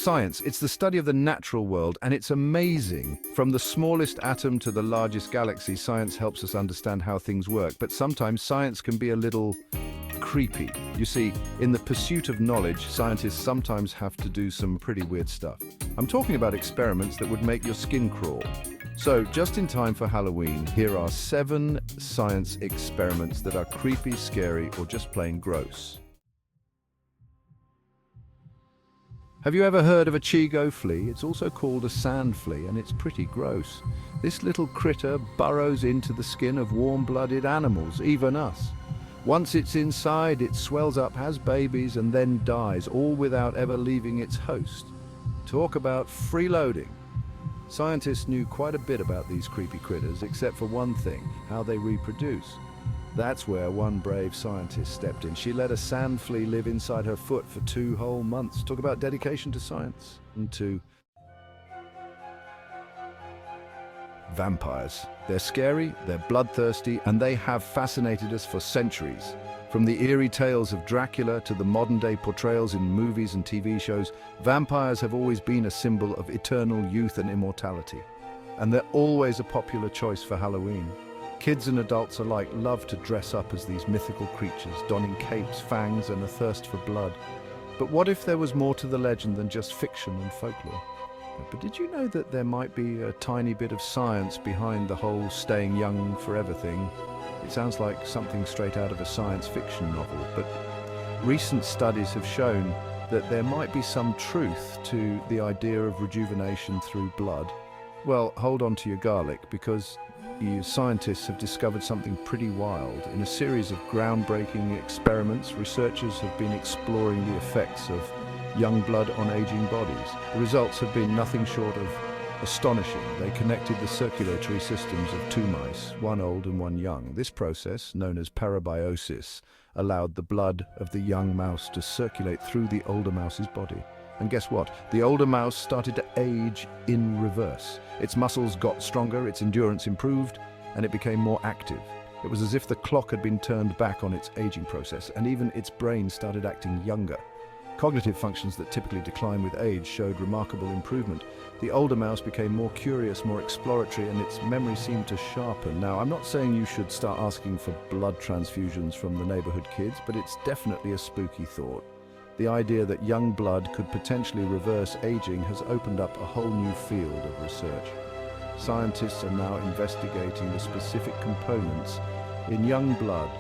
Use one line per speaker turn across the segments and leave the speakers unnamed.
Science, it's the study of the natural world, and it's amazing. From the smallest atom to the largest galaxy, science helps us understand how things work, but sometimes science can be a little creepy. You see, in the pursuit of knowledge, scientists sometimes have to do some pretty weird stuff. I'm talking about experiments that would make your skin crawl. So, just in time for Halloween, here are 7 science experiments that are creepy, scary, or just plain gross. Have you ever heard of a Chigo flea? It's also called a sand flea, and it's pretty gross. This little critter burrows into the skin of warm-blooded animals, even us. Once it's inside, it swells up, has babies, and then dies, all without ever leaving its host. Talk about freeloading. Scientists knew quite a bit about these creepy critters, except for one thing: how they reproduce. That's where one brave scientist stepped in. She let a sand flea live inside her foot for 2 whole months. Talk about dedication to science. And to vampires. They're scary, they're bloodthirsty, and they have fascinated us for centuries. From the eerie tales of Dracula to the modern-day portrayals in movies and TV shows, vampires have always been a symbol of eternal youth and immortality. And they're always a popular choice for Halloween. Kids and adults alike love to dress up as these mythical creatures, donning capes, fangs, and a thirst for blood. But what if there was more to the legend than just fiction and folklore? But did you know that there might be a tiny bit of science behind the whole staying young forever thing? It sounds like something straight out of a science fiction novel, but recent studies have shown that there might be some truth to the idea of rejuvenation through blood. Well, hold on to your garlic, because scientists have discovered something pretty wild. In a series of groundbreaking experiments, researchers have been exploring the effects of young blood on aging bodies. The results have been nothing short of astonishing. They connected the circulatory systems of 2 mice, one old and one young. This process, known as parabiosis, allowed the blood of the young mouse to circulate through the older mouse's body. And guess what? The older mouse started to age in reverse. Its muscles got stronger, its endurance improved, and it became more active. It was as if the clock had been turned back on its aging process, and even its brain started acting younger. Cognitive functions that typically decline with age showed remarkable improvement. The older mouse became more curious, more exploratory, and its memory seemed to sharpen. Now, I'm not saying you should start asking for blood transfusions from the neighborhood kids, but it's definitely a spooky thought. The idea that young blood could potentially reverse aging has opened up a whole new field of research. Scientists are now investigating the specific components in young blood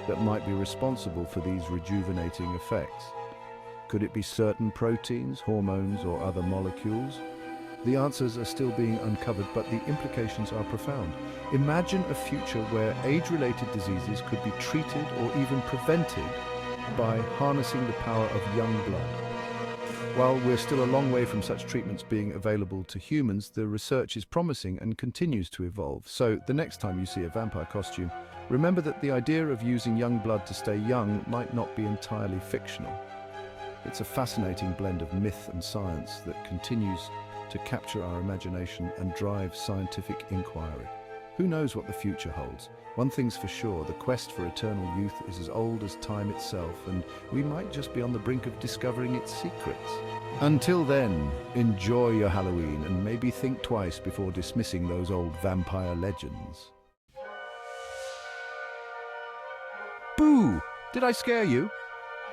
that might be responsible for these rejuvenating effects. Could it be certain proteins, hormones, or other molecules? The answers are still being uncovered, but the implications are profound. Imagine a future where age-related diseases could be treated or even prevented by harnessing the power of young blood. While we're still a long way from such treatments being available to humans, the research is promising and continues to evolve. So the next time you see a vampire costume, remember that the idea of using young blood to stay young might not be entirely fictional. It's a fascinating blend of myth and science that continues to capture our imagination and drive scientific inquiry. Who knows what the future holds? One thing's for sure, the quest for eternal youth is as old as time itself, and we might just be on the brink of discovering its secrets. Until then, enjoy your Halloween and maybe think twice before dismissing those old vampire legends. Boo! Did I scare you?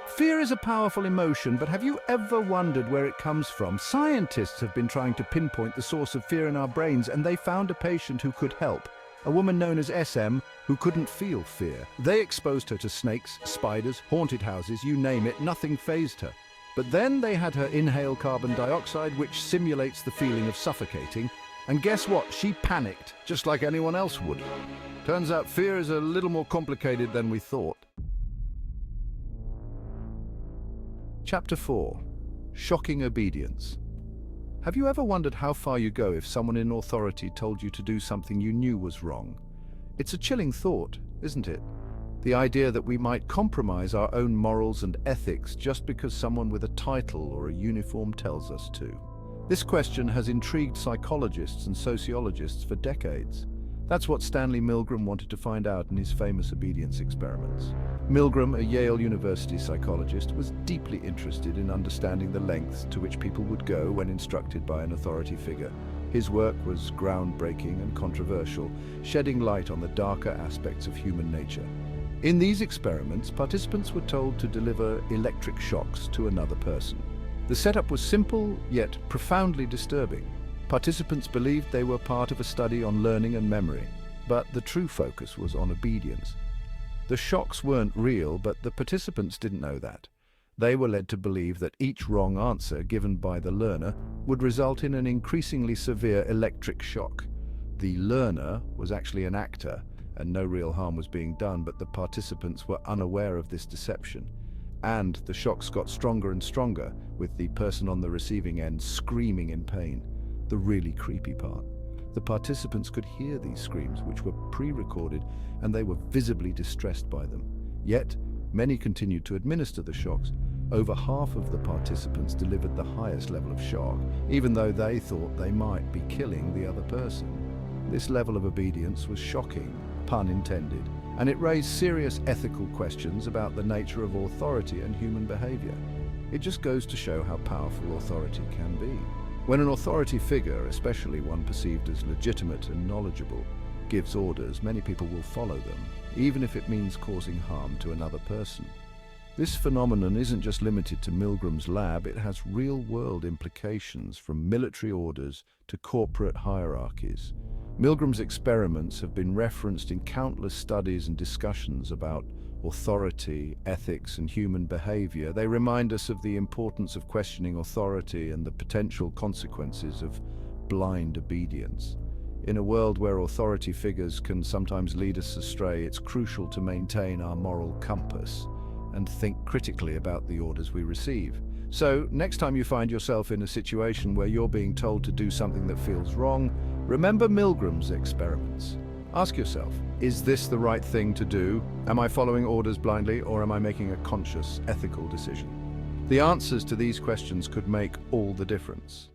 Fear is a powerful emotion, but have you ever wondered where it comes from? Scientists have been trying to pinpoint the source of fear in our brains, and they found a patient who could help. A woman known as SM who couldn't feel fear. They exposed her to snakes, spiders, haunted houses, you name it, nothing fazed her. But then they had her inhale carbon dioxide, which simulates the feeling of suffocating. And guess what? She panicked, just like anyone else would. Turns out fear is a little more complicated than we thought. Chapter 4. Shocking Obedience. Have you ever wondered how far you go if someone in authority told you to do something you knew was wrong? It's a chilling thought, isn't it? The idea that we might compromise our own morals and ethics just because someone with a title or a uniform tells us to. This question has intrigued psychologists and sociologists for decades. That's what Stanley Milgram wanted to find out in his famous obedience experiments. Milgram, a Yale University psychologist, was deeply interested in understanding the lengths to which people would go when instructed by an authority figure. His work was groundbreaking and controversial, shedding light on the darker aspects of human nature. In these experiments, participants were told to deliver electric shocks to another person. The setup was simple, yet profoundly disturbing. Participants believed they were part of a study on learning and memory, but the true focus was on obedience. The shocks weren't real, but the participants didn't know that. They were led to believe that each wrong answer given by the learner would result in an increasingly severe electric shock. The learner was actually an actor, and no real harm was being done, but the participants were unaware of this deception. And the shocks got stronger and stronger, with the person on the receiving end screaming in pain. The really creepy part. The participants could hear these screams, which were pre-recorded, and they were visibly distressed by them. Yet, many continued to administer the shocks. Over half of the participants delivered the highest level of shock, even though they thought they might be killing the other person. This level of obedience was shocking, pun intended, and it raised serious ethical questions about the nature of authority and human behavior. It just goes to show how powerful authority can be. When an authority figure, especially one perceived as legitimate and knowledgeable, gives orders, many people will follow them, even if it means causing harm to another person. This phenomenon isn't just limited to Milgram's lab, it has real-world implications from military orders to corporate hierarchies. Milgram's experiments have been referenced in countless studies and discussions about authority, ethics, and human behavior. They remind us of the importance of questioning authority and the potential consequences of blind obedience. In a world where authority figures can sometimes lead us astray, it's crucial to maintain our moral compass and think critically about the orders we receive. So, next time you find yourself in a situation where you're being told to do something that feels wrong, remember Milgram's experiments. Ask yourself, is this the right thing to do? Am I following orders blindly, or am I making a conscious, ethical decision? The answers to these questions could make all the difference.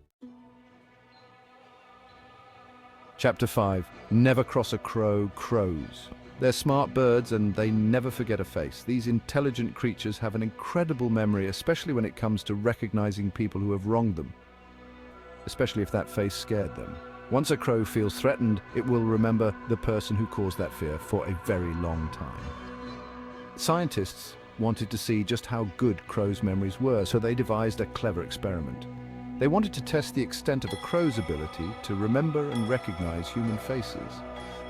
Chapter 5. Never cross a crow. Crows. They're smart birds and they never forget a face. These intelligent creatures have an incredible memory, especially when it comes to recognizing people who have wronged them, especially if that face scared them. Once a crow feels threatened, it will remember the person who caused that fear for a very long time. Scientists wanted to see just how good crows' memories were, so they devised a clever experiment. They wanted to test the extent of a crow's ability to remember and recognize human faces.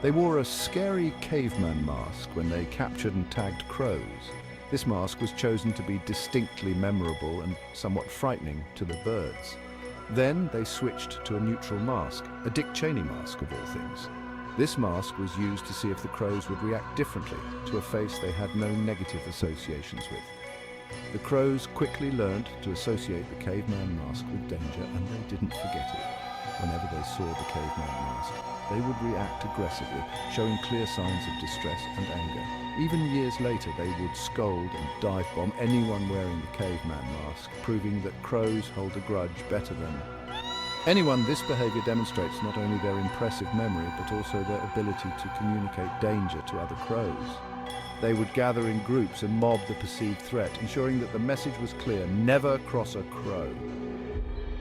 They wore a scary caveman mask when they captured and tagged crows. This mask was chosen to be distinctly memorable and somewhat frightening to the birds. Then they switched to a neutral mask, a Dick Cheney mask of all things. This mask was used to see if the crows would react differently to a face they had no negative associations with. The crows quickly learned to associate the caveman mask with danger, and they didn't forget it. Whenever they saw the caveman mask, they would react aggressively, showing clear signs of distress and anger. Even years later, they would scold and dive-bomb anyone wearing the caveman mask, proving that crows hold a grudge better than anyone. This behavior demonstrates not only their impressive memory, but also their ability to communicate danger to other crows. They would gather in groups and mob the perceived threat, ensuring that the message was clear: never cross a crow.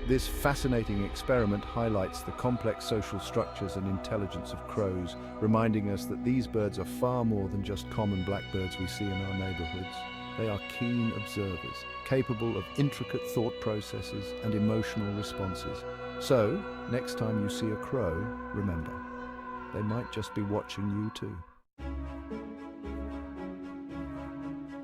This fascinating experiment highlights the complex social structures and intelligence of crows, reminding us that these birds are far more than just common blackbirds we see in our neighborhoods. They are keen observers, capable of intricate thought processes and emotional responses. So, next time you see a crow, remember, they might just be watching you too.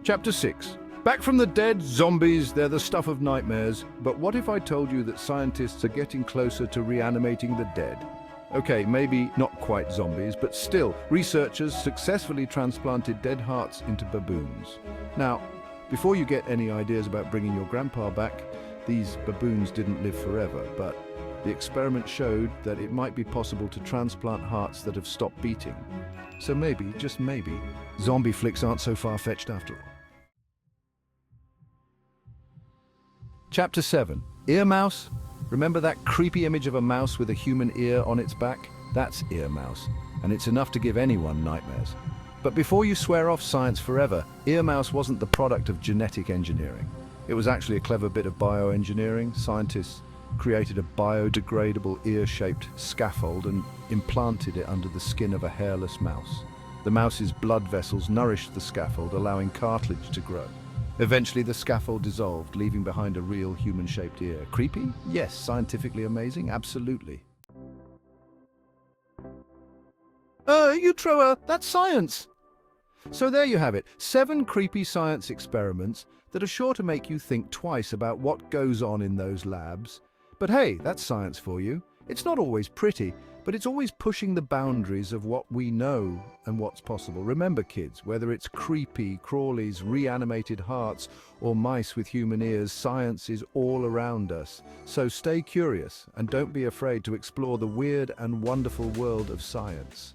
Chapter 6. Back from the dead, zombies, they're the stuff of nightmares. But what if I told you that scientists are getting closer to reanimating the dead? Okay, maybe not quite zombies, but still, researchers successfully transplanted dead hearts into baboons. Now, before you get any ideas about bringing your grandpa back, these baboons didn't live forever, but the experiment showed that it might be possible to transplant hearts that have stopped beating. So maybe, just maybe, zombie flicks aren't so far-fetched after all. Chapter 7. Earmouse? Remember that creepy image of a mouse with a human ear on its back? That's Earmouse. and it's enough to give anyone nightmares. But before you swear off science forever, Earmouse wasn't the product of genetic engineering. It was actually a clever bit of bioengineering. Scientists created a biodegradable ear-shaped scaffold and implanted it under the skin of a hairless mouse. The mouse's blood vessels nourished the scaffold, allowing cartilage to grow. Eventually, the scaffold dissolved, leaving behind a real human-shaped ear. Creepy? Yes. Scientifically amazing? Absolutely. That's science! So there you have it, 7 creepy science experiments that are sure to make you think twice about what goes on in those labs. But hey, that's science for you. It's not always pretty, but it's always pushing the boundaries of what we know and what's possible. Remember, kids, whether it's creepy crawlies, reanimated hearts, or mice with human ears, science is all around us. So stay curious and don't be afraid to explore the weird and wonderful world of science.